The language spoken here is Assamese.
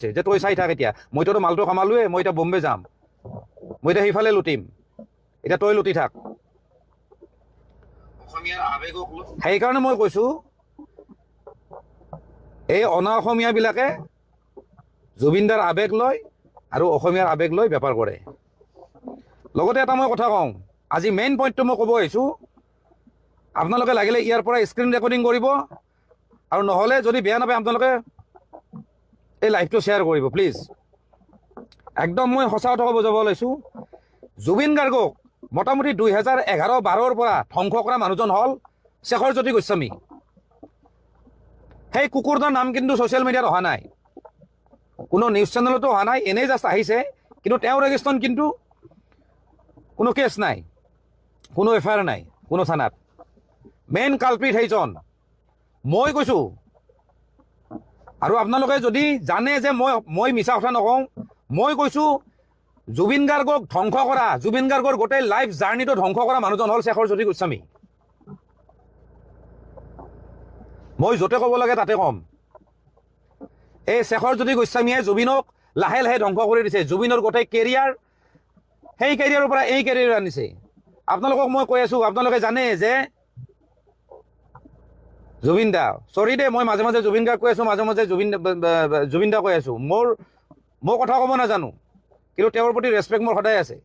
যে তই চাই থাক এতিয়া মইতো মালটো কামালোৱে মই এতিয়া বম্বে যাম মই এতিয়া সেইফালে লুটিম এতিয়া তই লুটি থাক সেইকাৰণে মই কৈছোঁ এই অনা অসমীয়াবিলাকে জুবিনদাৰ আৱেগ লয় আৰু অসমীয়াৰ আৱেগ লৈ বেপাৰ কৰে লগতে এটা মই কথা কওঁ আজি মেইন পইণ্টটো মই ক'ব আহিছোঁ আপোনালোকে লাগিলে ইয়াৰ পৰা স্ক্ৰীন ৰেকৰ্ডিং কৰিব আৰু নহ'লে যদি বেয়া নাপায় আপোনালোকে এই লাইভটো শ্বেয়াৰ কৰিব প্লিজ একদম মই সঁচা কথা বুজাব লৈছোঁ জুবিন গাৰ্গক মোটামুটি 2011-12ৰ পৰা ধ্বংস কৰা মানুহজন হ'ল শেখৰজ্যোতি গোস্বামী সেই কুকুৰটোৰ নাম কিন্তু ছ'চিয়েল মিডিয়াত অহা নাই কোনো নিউজ চেনেলতো অহা নাই এনেই জাষ্ট আহিছে কিন্তু তেওঁৰ এগেইনষ্টত কিন্তু কোনো কেছ নাই কোনো এফআইআৰ নাই কোনো থানাত মেইন কালপ্ৰিট সেইজন মই কৈছোঁ আৰু আপোনালোকে যদি জানে যে মই মিছা কথা নকওঁ মই কৈছোঁ জুবিন গাৰ্গক ধ্বংস কৰা জুবিন গাৰ্গৰ গোটেই লাইফ জাৰ্ণিটো ধ্বংস কৰা মানুহজন হ'ল শেখৰজ্যোতি গোস্বামী মই য'তে ক'ব লাগে তাতে ক'ম এই শেখৰজ্যোতি গোস্বামীয়ে জুবিনক লাহে লাহে ধ্বংস কৰি দিছে জুবিনৰ গোটেই কেৰিয়াৰ সেই কেৰিয়াৰৰ পৰা এই কেৰিয়াৰ আনিছে আপোনালোকক মই কৈ আছোঁ আপোনালোকে জানে যে জুবিন দা চৰি দে মই মাজে মাজে জুবিন গাৰ্গ কৈ আছোঁ মাজে মাজে জুবিন দা কৈ আছোঁ মোৰ কথা ক'ব নাজানো কিন্তু তেওঁৰ প্ৰতি ৰেচপেক্ট মোৰ সদায় আছে